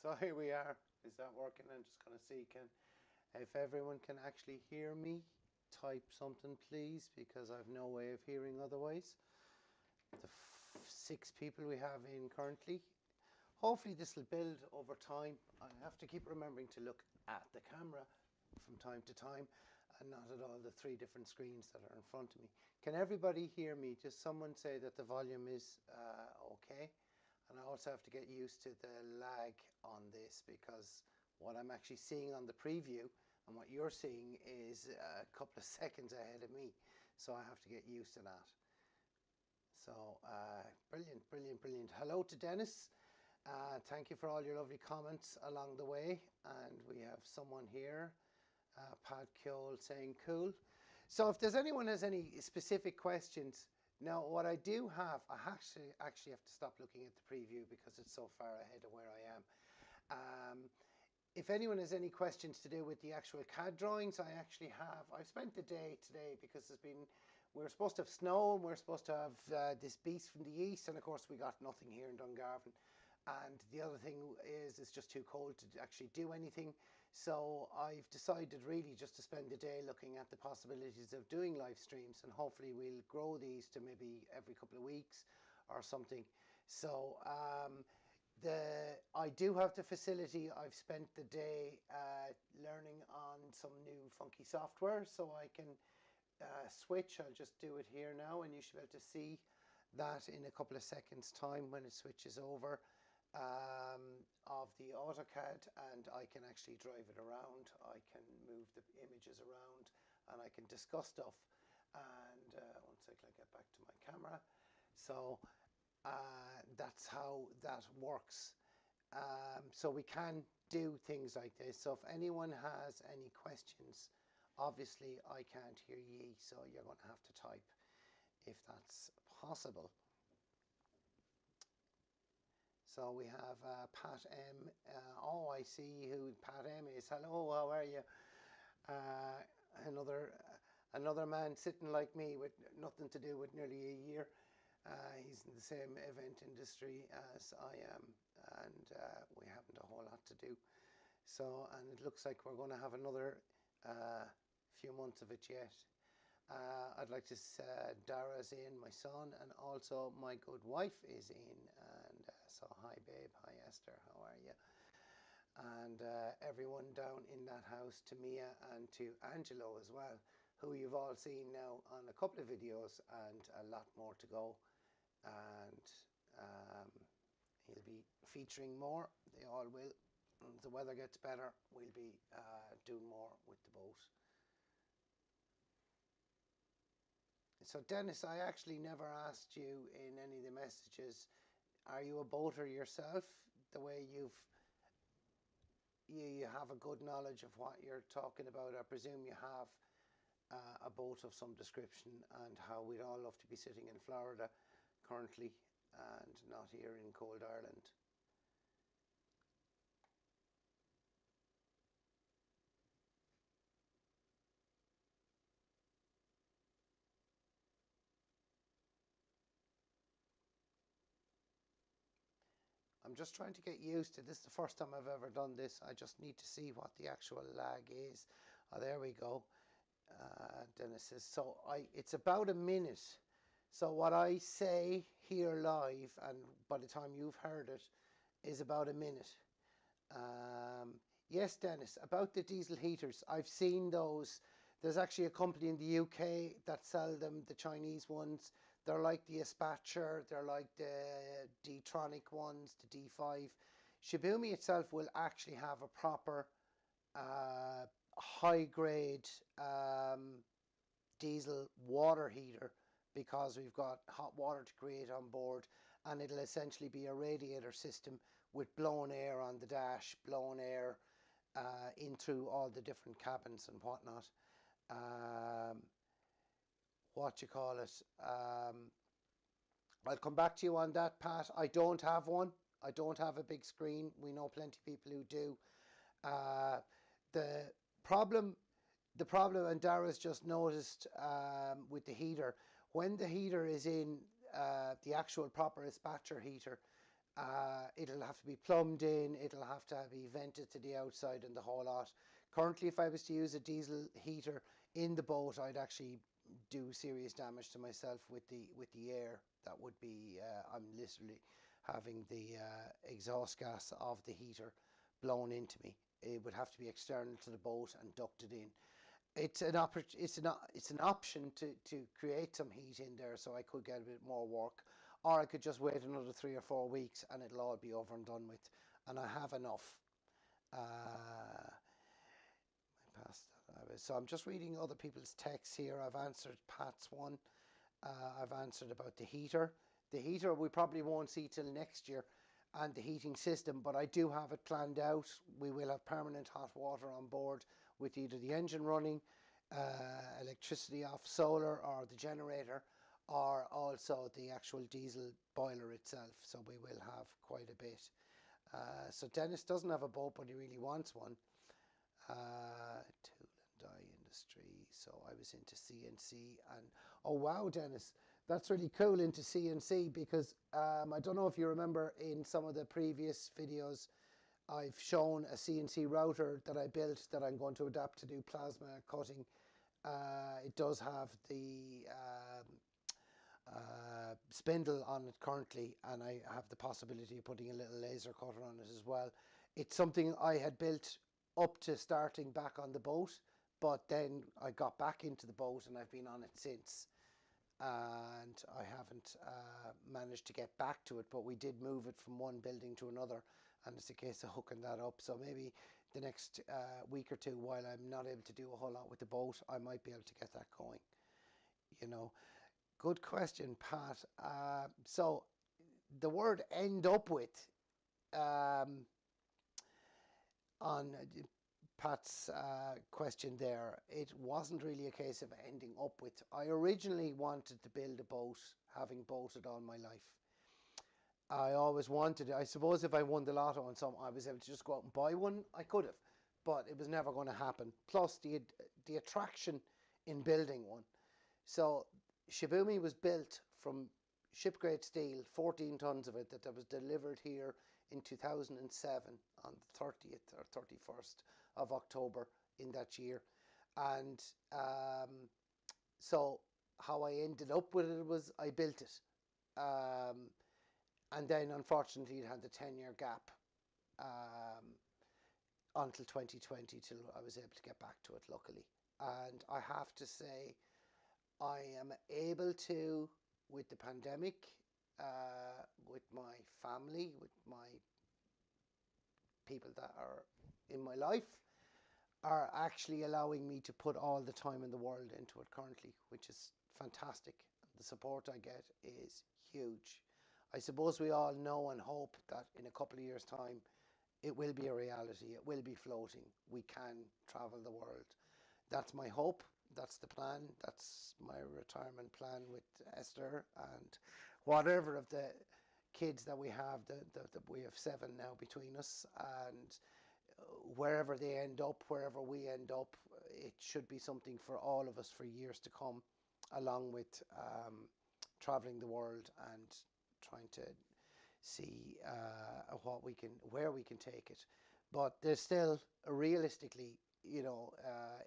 So here we are. Is that working? I'm just going to see if everyone can actually hear me. Type something, please, because I've no way of hearing otherwise. The 6 people we have in currently. Hopefully this will build over time. I have to keep remembering to look at the camera from time to time and not at all the 3 different screens that are in front of me. Can everybody hear me? Just someone say that the volume is okay. And I also have to get used to the lag on this, because what I'm actually seeing on the preview and what you're seeing is a couple of seconds ahead of me. So I have to get used to that. So brilliant, brilliant, brilliant. Hello to Dennis. Thank you for all your lovely comments along the way. And we have someone here, Pat Cole, saying cool. So if there's anyone has any specific questions, now what I do have, I actually have to stop looking at the preview because it's so far ahead of where I am. If anyone has any questions to do with the actual CAD drawings, I've spent the day today because we're supposed to have snow and we're supposed to have this beast from the east, and of course we got nothing here in Dungarvan. And the other thing is it's just too cold to actually do anything. So I've decided really just to spend the day looking at the possibilities of doing live streams, and hopefully we'll grow these to maybe every couple of weeks or something. So I do have the facility. I've spent the day learning on some new funky software, so I can switch. I'll just do it here now, and you should be able to see that in a couple of seconds time when it switches over of the AutoCAD, and I can actually drive it around. I can move the images around and I can discuss stuff. And one second, I get back to my camera. So that's how that works. So we can do things like this. So if anyone has any questions, obviously I can't hear ye, so you're going to have to type if that's possible. So we have Pat M. Oh, I see who Pat M is. Hello, how are you? Another man sitting like me with nothing to do with nearly a year. He's in the same event industry as I am, and we haven't a whole lot to do. So, and it looks like we're going to have another few months of it yet. I'd like to say Dara's in, my son, and also my good wife is in. And so hi babe, hi Esther, how are you? And everyone down in that house, to Mia and to Angelo as well, who you've all seen now on a couple of videos, and a lot more to go. And he'll be featuring more, they all will. As the weather gets better, we'll be doing more with the boat. So Dennis, I actually never asked you in any of the messages, are you a boater yourself? The way you have a good knowledge of what you're talking about. I presume you have a boat of some description, and how we'd all love to be sitting in Florida currently and not here in cold Ireland. I'm just trying to get used to this. The first time I've ever done this. I just need to see what the actual lag is. Oh, there we go. Dennis says, so it's about a minute. So what I say here live, and by the time you've heard it, is about a minute. Yes, Dennis, about the diesel heaters. I've seen those. There's actually a company in the UK that sell them, the Chinese ones. They're like the Aspatcher, they're like the D-Tronic ones, the D5. Shibumi itself will actually have a proper high-grade diesel water heater, because we've got hot water to create on board, and it'll essentially be a radiator system with blown air on the dash, blown air in through all the different cabins and whatnot. I'll come back to you on that, Pat. I don't have one. I don't have a big screen. We know plenty of people who do. The problem, and Dara's just noticed with the heater, when the heater is in the actual proper Aspatcher heater, It'll have to be plumbed in, it'll have to be vented to the outside and the whole lot. Currently, if I was to use a diesel heater in the boat, I'd actually do serious damage to myself with the air that would be, I'm literally having the exhaust gas of the heater blown into me. It would have to be external to the boat and ducted in. It's an option to create some heat in there, so I could get a bit more work, or I could just wait another 3 or 4 weeks and it'll all be over and done with, and I have enough. So I'm just reading other people's texts here. I've answered Pat's one. I've answered about the heater. The heater we probably won't see till next year, and the heating system, but I do have it planned out. We will have permanent hot water on board with either the engine running, electricity off solar or the generator, or also the actual diesel boiler itself. So we will have quite a bit. So Dennis doesn't have a boat, but he really wants one. Tool and die industry. So I was into CNC, and oh wow, Dennis, that's really cool, into CNC, because I don't know if you remember in some of the previous videos I've shown a CNC router that I built that I'm going to adapt to do plasma cutting. It does have the spindle on it currently, and I have the possibility of putting a little laser cutter on it as well. It's something I had built up to starting back on the boat, but then I got back into the boat and I've been on it since, and I haven't managed to get back to it, but we did move it from one building to another, and it's a case of hooking that up. So maybe the next week or two, while I'm not able to do a whole lot with the boat, I might be able to get that going, you know. Good question, Pat. So the word end up with, on Pat's question there, it wasn't really a case of ending up with. I originally wanted to build a boat, having boated all my life. I always wanted it. I suppose if I won the lotto and I was able to just go out and buy one, I could have, but it was never going to happen. Plus the attraction in building one. So Shibumi was built from shipgrade steel, 14 tons of it, that was delivered here in 2007 on the 30th or 31st of October in that year. And so how I ended up with it was I built it. And then unfortunately it had the 10-year gap until 2020 till I was able to get back to it, luckily. And I have to say, I am able to, with the pandemic, with my family, with my people that are in my life, are actually allowing me to put all the time in the world into it currently, which is fantastic. The support I get is huge. I suppose we all know and hope that in a couple of years' time, it will be a reality. It will be floating. We can travel the world. That's my hope. That's the plan. That's my retirement plan with Esther, and whatever of the kids that we have. We have 7 now between us, and wherever they end up, wherever we end up, it should be something for all of us for years to come, along with traveling the world and trying to see where we can take it. But there's still, realistically, you know,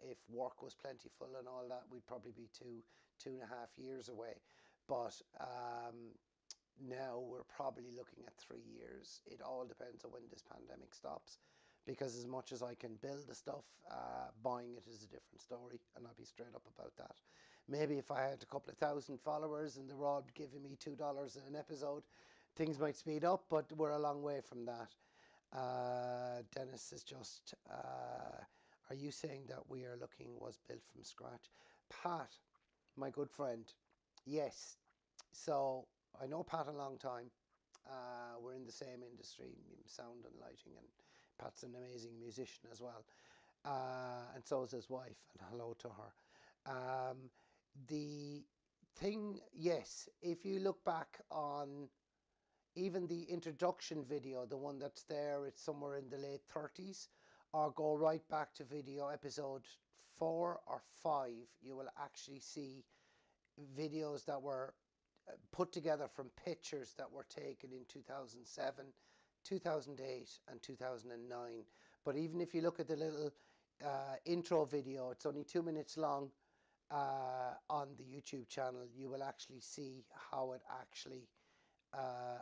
if work was plentiful and all that, we'd probably be 2.5 years away. But now we're probably looking at 3 years. It all depends on when this pandemic stops, because as much as I can build the stuff, buying it is a different story, and I'll be straight up about that. Maybe if I had a couple of thousand followers and they were all giving me $2 an episode, things might speed up, but we're a long way from that. Dennis is just, are you saying that We Are Looking was built from scratch? Pat, my good friend, yes. So I know Pat a long time. We're in the same industry, sound and lighting, and Pat's an amazing musician as well. And so is his wife, and hello to her. The thing, yes, if you look back on even the introduction video, the one that's there, it's somewhere in the late 30s, or go right back to video episode 4 or 5, you will actually see videos that were put together from pictures that were taken in 2007, 2008 and 2009. But even if you look at the little intro video, it's only 2 minutes long on the YouTube channel, you will actually see how it actually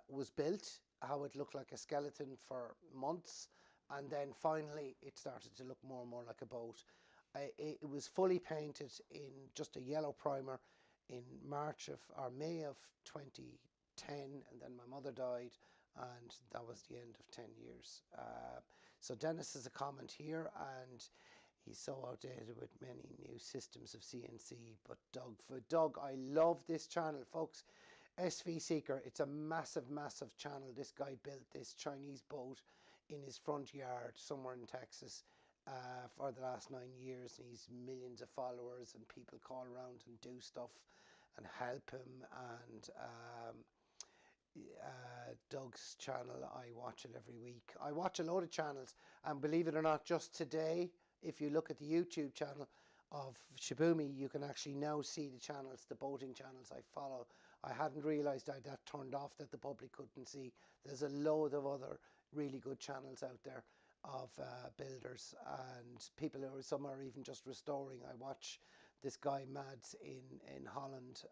was built, how it looked like a skeleton for months, and then finally it started to look more and more like a boat. It was fully painted in just a yellow primer in May of 2010, and then my mother died, and that was the end of 10 years. So Dennis has a comment here, and he's so outdated with many new systems of CNC, but Doug, I love this channel, folks. SV Seeker, it's a massive, massive channel. This guy built this Chinese boat in his front yard somewhere in Texas for the last 9 years, and he's millions of followers, and people call around and do stuff and help him. And Doug's channel, I watch it every week. I watch a load of channels, and believe it or not, just today, if you look at the YouTube channel of Shibumi, you can actually now see the channels, the boating channels I follow. I hadn't realised I had that turned off, that the public couldn't see. There's a load of other really good channels out there of builders and people who are, some are even just restoring. I watch this guy Mads in Holland.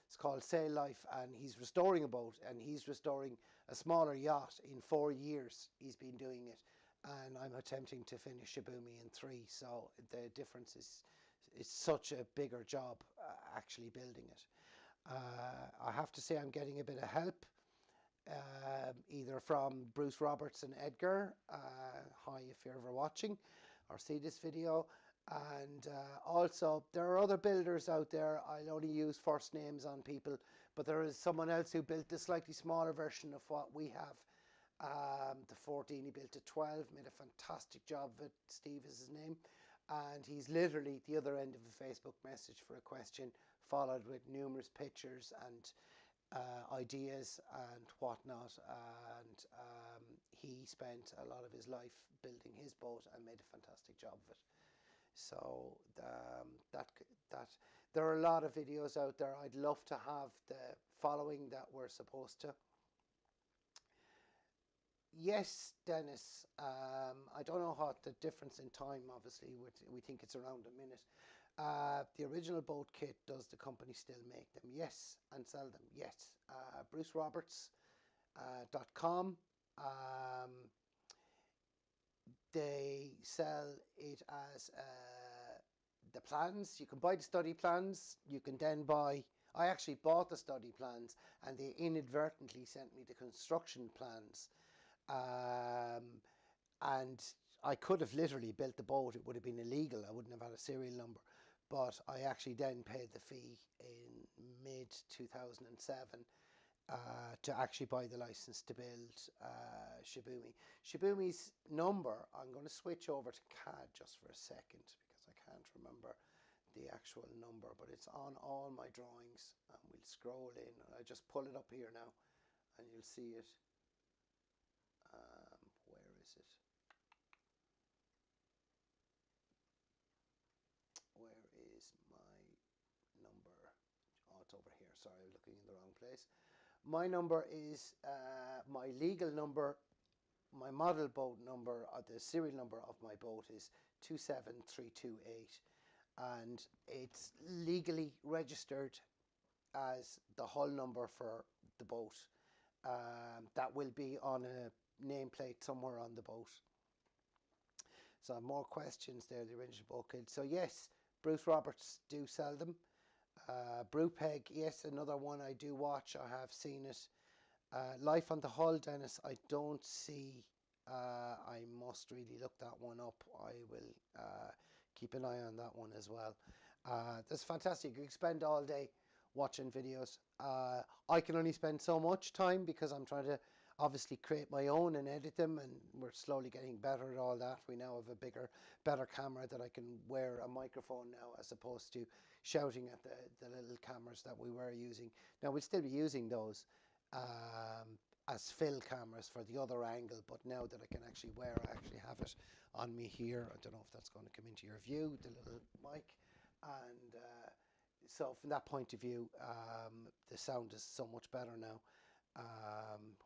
It's called Sail Life, and he's restoring a boat, and he's restoring a smaller yacht in 4 years. He's been doing it, and I'm attempting to finish Shibumi in 3. So the difference is, it's such a bigger job actually building it. I have to say I'm getting a bit of help, either from Bruce Roberts and Edgar. Hi, if you're ever watching or see this video. And also there are other builders out there. I'll only use first names on people, but there is someone else who built a slightly smaller version of what we have. The 14, he built a 12, made a fantastic job of it. Steve is his name, and he's literally the other end of a Facebook message for a question, followed with numerous pictures and ideas and whatnot. And he spent a lot of his life building his boat and made a fantastic job of it. So that there are a lot of videos out there. I'd love to have the following that we're supposed to. Yes, Dennis, I don't know what the difference in time, obviously, we think it's around a minute. The original boat kit, does the company still make them? Yes, and sell them? Yes. BruceRoberts.com. They sell it as the plans. You can buy the study plans. You can then buy, I actually bought the study plans, and they inadvertently sent me the construction plans. And I could have literally built the boat. It would have been illegal. I wouldn't have had a serial number. But I actually then paid the fee in mid 2007 to actually buy the license to build Shibumi. Shibumi's number, I'm going to switch over to CAD just for a second because I can't remember the actual number, but it's on all my drawings, and we'll scroll in. I just pull it up here now and you'll see it. Where is it? Where is my number? Oh, it's over here. Sorry, I'm looking in the wrong place. My number is my legal number. My model boat number, or the serial number of my boat, is 27328, and it's legally registered as the hull number for the boat. That will be on a nameplate somewhere on the boat. So I have more questions there, the original boat kit. So yes, Bruce Roberts do sell them. Brewpeg, yes, another one I do watch. I have seen it. Life on the Hull, Dennis, I don't see. I must really look that one up. I will keep an eye on that one as well. That's fantastic. You can spend all day watching videos. I can only spend so much time because I'm trying to obviously create my own and edit them, and we're slowly getting better at all that. We now have a better camera that I can wear a microphone now, as opposed to shouting at the little cameras that we were using. Now we'll still be using those as fill cameras for the other angle, but now that I can actually wear, I actually have it on me here. I don't know if that's going to come into your view, the little mic, and so from that point of view, the sound is so much better now.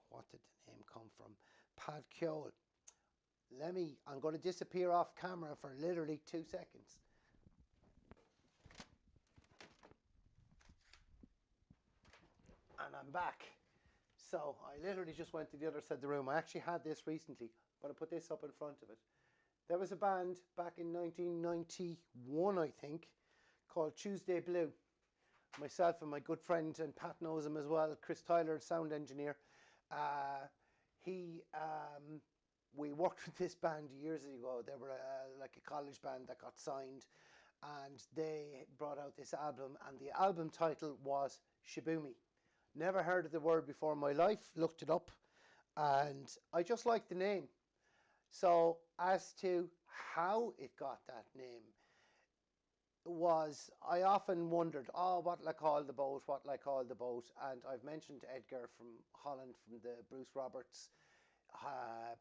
What did the name come from? Pad Kjol. I'm going to disappear off camera for literally 2 seconds. And I'm back. So I literally just went to the other side of the room. I actually had this recently, but I put this up in front of it. There was a band back in 1991, I think, called Tuesday Blue. Myself and my good friend, and Pat knows him as well, Chris Tyler, sound engineer. We worked with this band years ago. They were like a college band that got signed, and they brought out this album, and the album title was Shibumi. Never heard of the word before in my life, looked it up, and I just liked the name. So as to how it got that name, I often wondered, what'll I call the boat, and I've mentioned Edgar from Holland, from the Bruce Roberts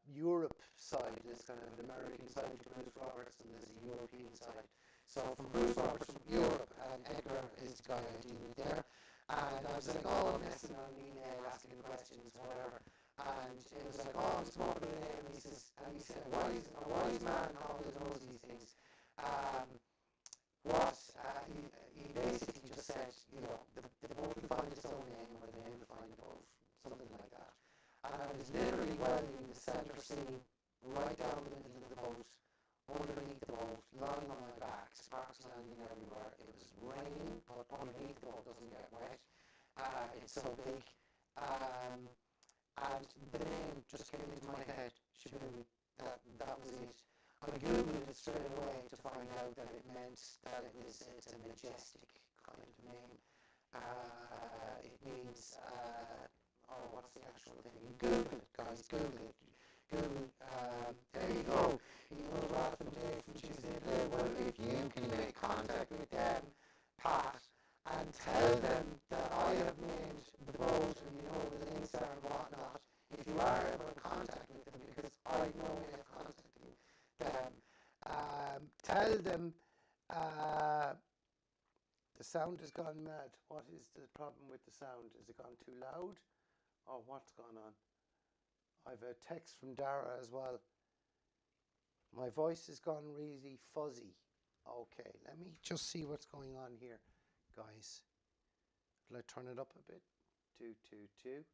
Europe side. There's kind of an American side to Bruce Roberts, and there's a European side. So from Bruce Roberts from Europe, and Edgar is the guy I deal with there, and I was like, I'm messing on an email, asking questions, whatever, and it was like, I'm smoking a name, and he said, a wise man always knows these things. He basically just said, the boat will find its own name, or the name will find the boat, something like that. And I was literally welding the center seam right down the middle of the boat, underneath the boat, lying on my back, sparks landing everywhere. It was raining, but underneath the boat doesn't get wet. It's so big. And the name just came into my head, Shibumi. That was it. I googled it straight away to find out that it meant that it's a majestic kind of name. It means, what's the actual thing? Google it, guys, Google it. Google, there you go. Ralph and Dave from Tuesday Blue. Well, if you can make contact with them, Pat, and tell them that I have named the boat, and the links are and whatnot, if you are ever in contact with them, because I have no way of contacting them, tell them the sound has gone mad. What is the problem with the sound? Is it gone too loud? Or what's gone on? I've a text from Dara as well. My voice has gone really fuzzy. Okay, let me just see what's going on here, guys. Will I turn it up a bit? 222.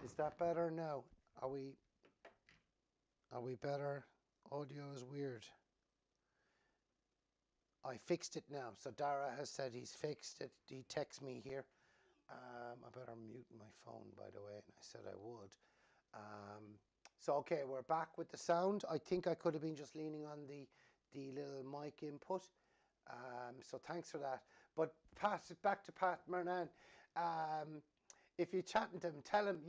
Is that better now? Are we better? Audio is weird. I fixed it now. So Dara has said he's fixed it. He texts me here. I better mute my phone, by the way, and I said I would. So okay, we're back with the sound. I think I could have been just leaning on the little mic input. So thanks for that. But pass it back to Pat Mernan. If you're chatting to him, tell him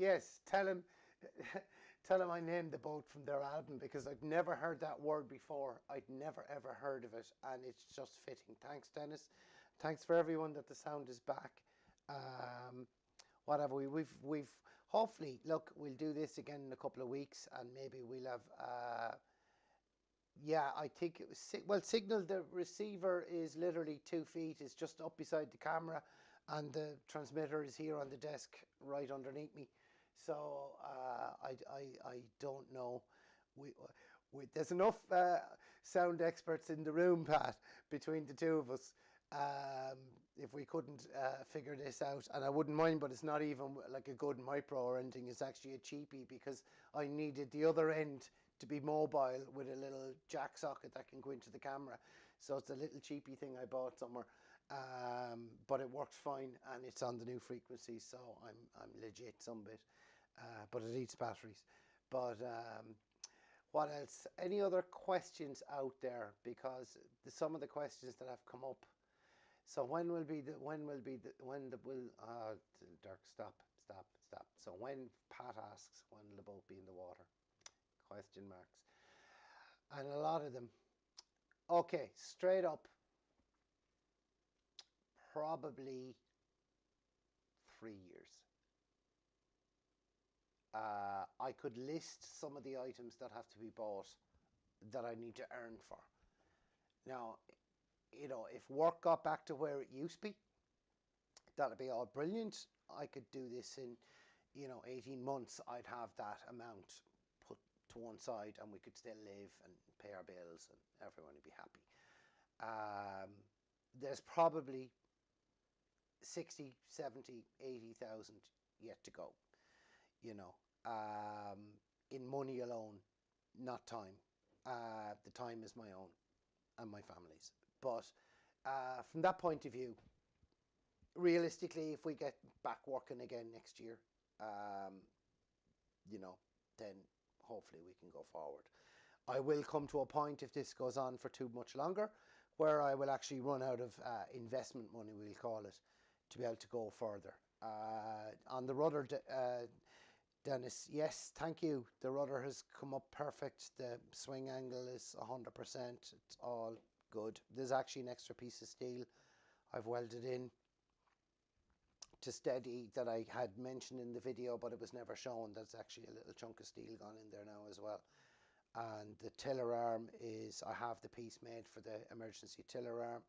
tell him I named the boat from their album, because I've never heard that word before. I'd never ever heard of it, and it's just fitting. Thanks, Dennis. Thanks for everyone that the sound is back. Whatever we've hopefully, look, we'll do this again in a couple of weeks, and maybe we'll have I think it was Signal. The receiver is literally 2 feet. It's just up beside the camera, and the transmitter is here on the desk right underneath me. So I don't know. There's enough sound experts in the room, Pat, between the two of us. If we couldn't figure this out, and I wouldn't mind, but it's not even like a good micro or anything. It's actually a cheapie, because I needed the other end to be mobile with a little jack socket that can go into the camera. So it's a little cheapie thing I bought somewhere, but it works fine, and it's on the new frequency, so I'm legit some bit, but it eats batteries. But what else? Any other questions out there? Because some of the questions that have come up. So Dirk, stop. So when Pat asks, when will the boat be in the water? Question marks. And a lot of them. Okay, straight up. Probably 3 years. I could list some of the items that have to be bought that I need to earn for. Now, you know, if work got back to where it used to be, that'd be all brilliant. I could do this in, you know, 18 months. I'd have that amount put to one side and we could still live and pay our bills and everyone would be happy. There's probably 60, 70, 80,000 yet to go, you know, in money alone, not time. The time is my own and my family's. But from that point of view, realistically, if we get back working again next year, you know, then hopefully we can go forward. I will come to a point, if this goes on for too much longer, where I will actually run out of investment money, we'll call it, to be able to go further. On the rudder, Dennis, yes, thank you. The rudder has come up perfect. The swing angle is 100%. It's all good. There's actually an extra piece of steel I've welded in to steady that I had mentioned in the video, but it was never shown. There's actually a little chunk of steel gone in there now as well. And the tiller arm is, I have the piece made for the emergency tiller arm.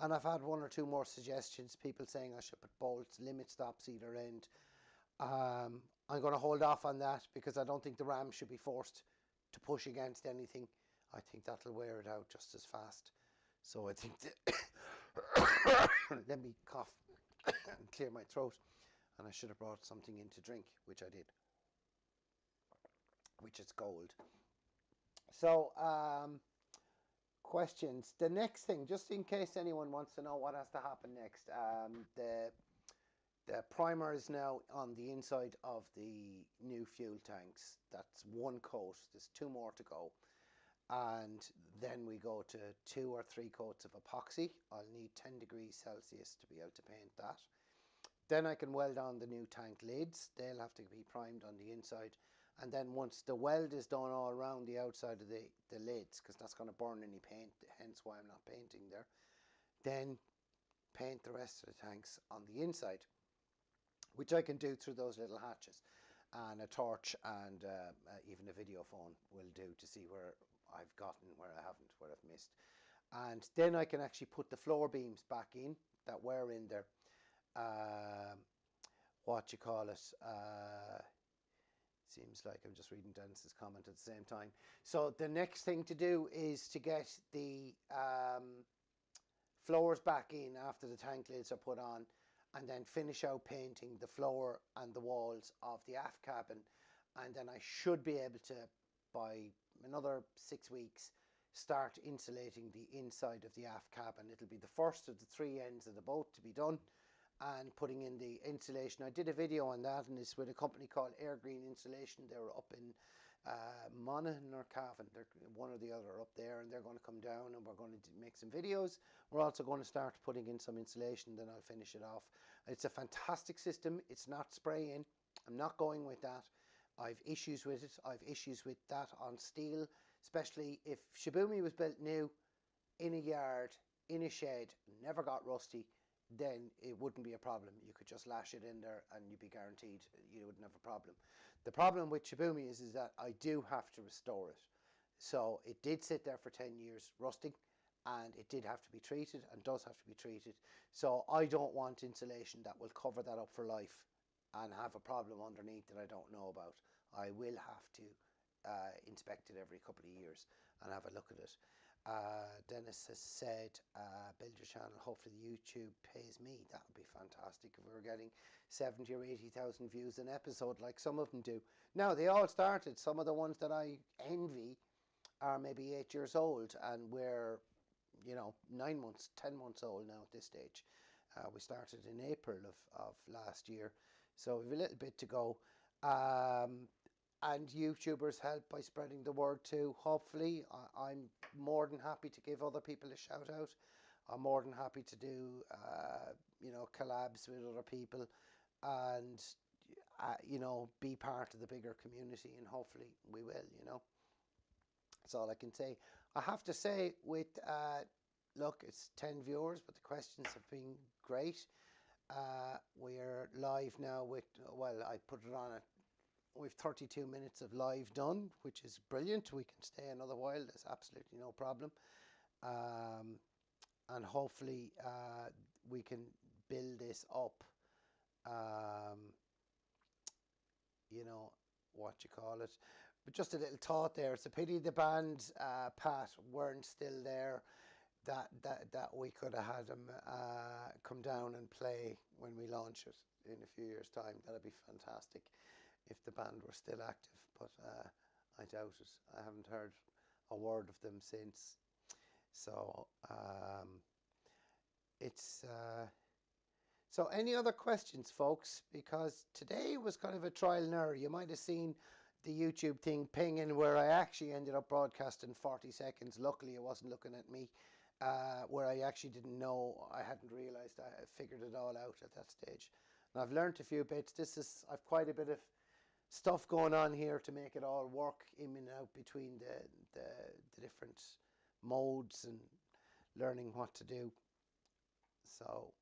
And I've had one or two more suggestions, people saying I should put bolts, limit stops either end. I'm going to hold off on that because I don't think the ram should be forced to push against anything. I think that'll wear it out just as fast. So I think let me cough and clear my throat. And I should have brought something in to drink, which I did, which is gold. So questions. The next thing, just in case anyone wants to know what has to happen next, the primer is now on the inside of the new fuel tanks. That's one coat. There's two more to go. And then we go to 2 or 3 coats of epoxy. I'll need 10 degrees Celsius to be able to paint that. Then I can weld on the new tank lids. They'll have to be primed on the inside. And then once the weld is done all around the outside of the lids, because that's going to burn any paint, hence why I'm not painting there, then paint the rest of the tanks on the inside, which I can do through those little hatches. And a torch and even a video phone will do to see where I've gotten, where I haven't, where I've missed. And then I can actually put the floor beams back in that were in there. What you call it? Seems like I'm just reading Dennis's comment at the same time. So the next thing to do is to get the floors back in after the tank lids are put on, and then finish out painting the floor and the walls of the aft cabin. And then I should be able to, by another 6 weeks, start insulating the inside of the aft cabin. It'll be the first of the 3 ends of the boat to be done, and putting in the insulation. I did a video on that, and it's with a company called Air Green Insulation. They were up in Monaghan or Cavan, they're one or the other up there, and they're going to come down and we're going to make some videos. We're also going to start putting in some insulation, then I'll finish it off. It's a fantastic system. It's not spraying. I'm not going with that. I've issues with it. I've issues with that on steel, especially if Shibumi was built new in a yard, in a shed, never got rusty, then it wouldn't be a problem. You could just lash it in there and you'd be guaranteed you wouldn't have a problem. The problem with Shibumi is that I do have to restore it. So it did sit there for 10 years rusting, and it did have to be treated and does have to be treated. So I don't want insulation that will cover that up for life and have a problem underneath that I don't know about. I will have to inspect it every couple of years and have a look at it. Dennis has said, build your channel, hopefully the YouTube pays me. That would be fantastic if we were getting 70 or 80,000 views an episode like some of them do. Now, they all started. Some of the ones that I envy are maybe 8 years old, and we're, 9 months, 10 months old now at this stage. We started in April of last year, so we have a little bit to go. And YouTubers help by spreading the word too. Hopefully, I'm more than happy to give other people a shout out. I'm more than happy to do, collabs with other people, and be part of the bigger community. And hopefully, we will. That's all I can say. I have to say, with look, it's 10 viewers, but the questions have been great. We're live now with, I put it on at, we've 32 minutes of live done, which is brilliant. We can stay another while. There's absolutely no problem. and hopefully we can build this up. Um, you know, what you call it. But just a little thought there. It's a pity the band, Pat, weren't still there. That we could have had them come down and play when we launch it in a few years' time. That'd be fantastic if the band were still active. But I doubt it. I haven't heard a word of them since. So it's. So any other questions, folks? Because today was kind of a trial and error. You might have seen the YouTube thing pinging where I actually ended up broadcasting 40 seconds. Luckily, it wasn't looking at me, where I actually didn't know. I hadn't realised. I figured it all out at that stage. And I've learnt a few bits. I've quite a bit of stuff going on here to make it all work in and out between the different modes and learning what to do. So...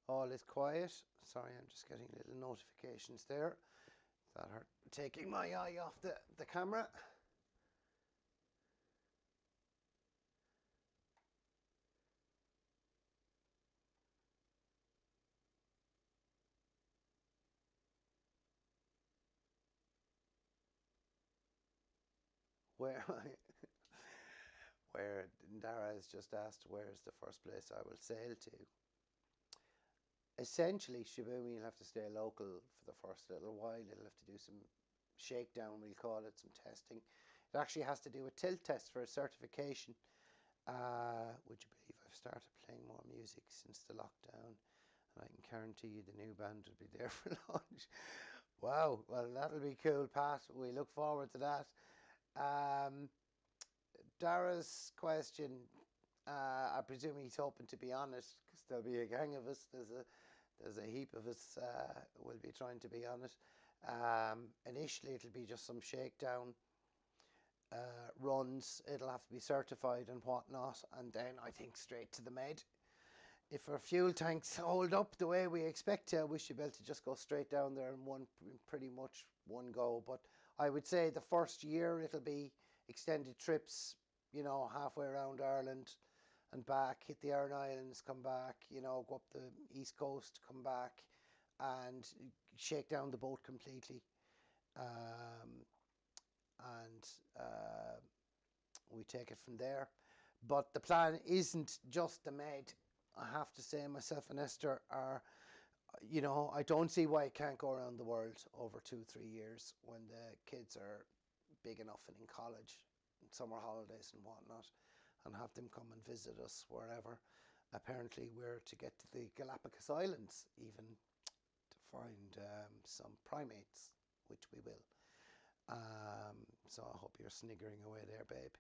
all is quiet. Sorry, I'm just getting little notifications there that are taking my eye off the camera. Where where Dara has just asked, where's the first place I will sail to? Essentially, Shibumi will have to stay local for the first little while. It'll have to do some shakedown, we'll call it, some testing. It actually has to do a tilt test for a certification. Would you believe I've started playing more music since the lockdown? And I can guarantee you the new band will be there for launch. Wow, well, that'll be cool, Pat. We look forward to that. Dara's question, I presume he's hoping to be honest, because there'll be a gang of us. There's a heap of us will be trying to be honest. Initially, it'll be just some shakedown runs. It'll have to be certified and whatnot, and then I think straight to the med. If our fuel tanks hold up the way we expect to, we should be able to just go straight down there in pretty much one go. But I would say the first year it'll be extended trips, halfway around Ireland and back, hit the Aran Islands, come back, go up the east coast, come back, and shake down the boat completely. And we take it from there. But the plan isn't just the med. I have to say, myself and Esther are, I don't see why it can't go around the world over 2-3 years when the kids are big enough and in college, and summer holidays and whatnot, and have them come and visit us wherever. Apparently, we're to get to the Galapagos Islands even to find some primates, which we will. So I hope you're sniggering away there, babe.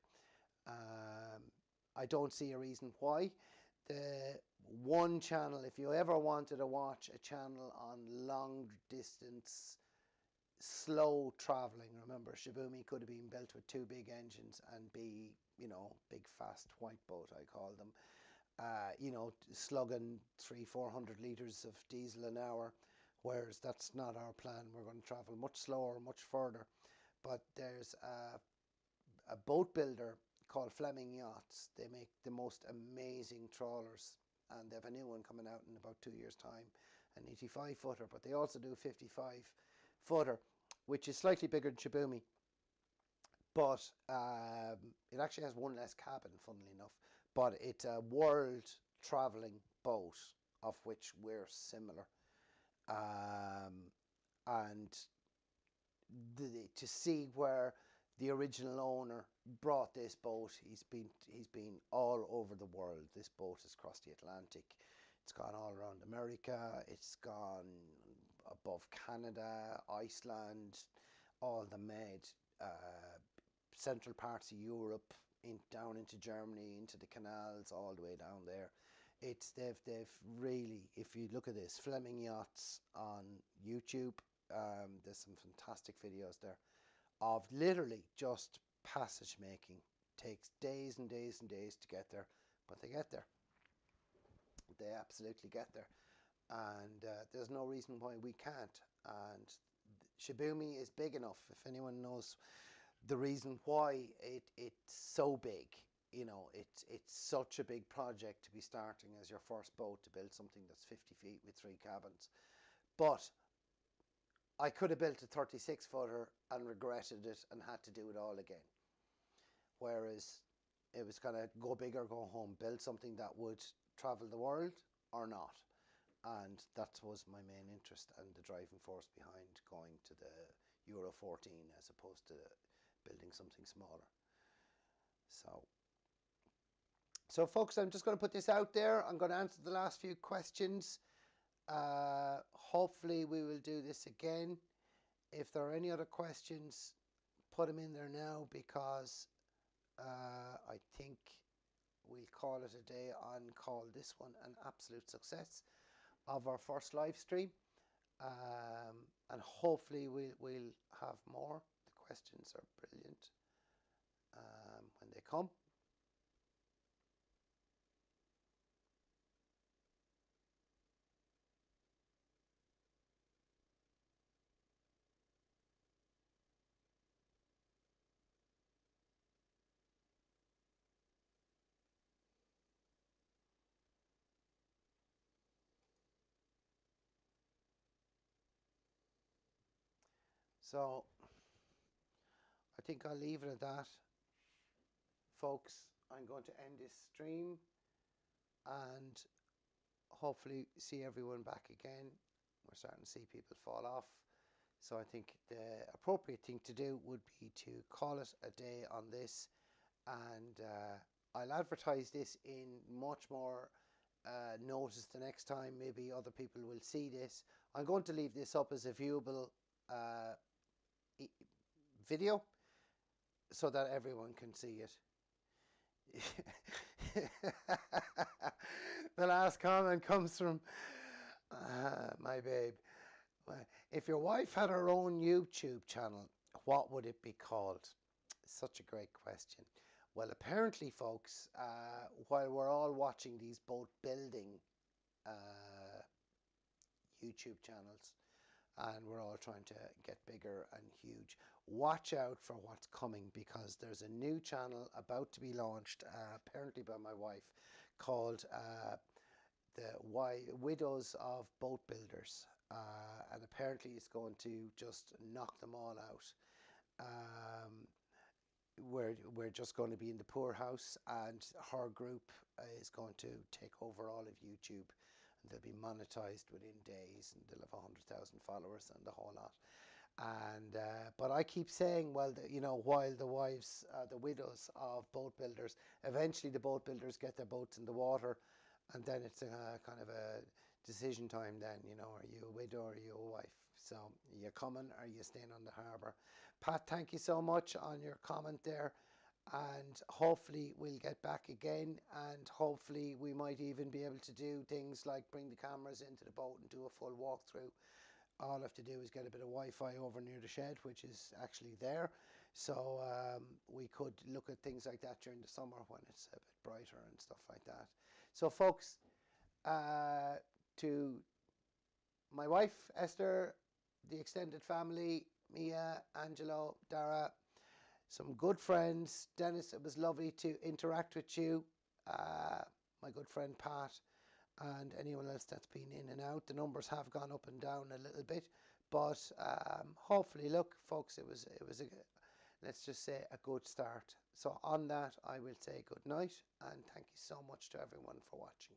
I don't see a reason why. The one channel, if you ever wanted to watch a channel on long distance, slow traveling, remember Shibumi could have been built with 2 big engines and be, big fast white boat, I call them. Slugging 300-400 litres of diesel an hour, whereas that's not our plan. We're going to travel much slower, much further. But there's a boat builder called Fleming Yachts. They make the most amazing trawlers, and they have a new one coming out in about 2 years' time, an 85 footer, but they also do 55 footer, which is slightly bigger than Shibumi. But it actually has one less cabin, funnily enough. But it's a world traveling boat, of which we're similar. And to see where the original owner brought this boat, he's been all over the world. This boat has crossed the Atlantic. It's gone all around America. It's gone above Canada, Iceland, all the med, central parts of Europe, down into Germany, into the canals, all the way down there. They've really, if you look at this, Fleming Yachts on YouTube, there's some fantastic videos there of literally just passage making. Takes days and days and days to get there, but they get there. They absolutely get there. and there's no reason why we can't. And Shibumi is big enough. If anyone knows the reason why it's so big, you know, it's such a big project to be starting as your first boat, to build something that's 50 feet with 3 cabins. But I could have built a 36 footer and regretted it and had to do it all again. Whereas it was kind of go big or go home, build something that would travel the world or not. And that was my main interest and the driving force behind going to the Euro 14 as opposed to building something smaller. So folks, I'm just going to put this out there. I'm going to answer the last few questions. Hopefully we will do this again. If there are any other questions, put them in there now, because I think we'll call it a day on, call this one an absolute success of our first live stream. And hopefully we'll have more. The questions are brilliant when they come. So I think I'll leave it at that, folks. I'm going to end this stream and hopefully see everyone back again. We're starting to see people fall off. So I think the appropriate thing to do would be to call it a day on this, and I'll advertise this in much more notice the next time. Maybe other people will see this. I'm going to leave this up as a viewable video so that everyone can see it. The last comment comes from my babe. If your wife had her own YouTube channel, what would it be called? Such a great question. Well, apparently, folks, while we're all watching these boat building YouTube channels, and we're all trying to get bigger and huge, watch out for what's coming, because there's a new channel about to be launched, apparently by my wife, called the Widows of Boat Builders, and apparently it's going to just knock them all out. We're just going to be in the poorhouse, and her group is going to take over all of YouTube, and they'll be monetized within days, and they'll have 100,000 followers and the whole lot. And but I keep saying, well, you know, while the wives, the widows of boat builders, eventually the boat builders get their boats in the water, and then it's a kind of a decision time then, you know, are you a widow or are you a wife? So are you coming or are you staying on the harbour? Pat, thank you so much on your comment there, and hopefully we'll get back again, and hopefully we might even be able to do things like bring the cameras into the boat and do a full walkthrough. All I have to do is get a bit of Wi-Fi over near the shed, which is actually there. So we could look at things like that during the summer when it's a bit brighter and stuff like that. So folks, to my wife, Esther, the extended family, Mia, Angelo, Dara, some good friends. Dennis, it was lovely to interact with you. My good friend Pat, and anyone else that's been in and out. The numbers have gone up and down a little bit, but hopefully, look, folks, it was a, let's just say, a good start. So on that, I will say good night, and thank you so much to everyone for watching.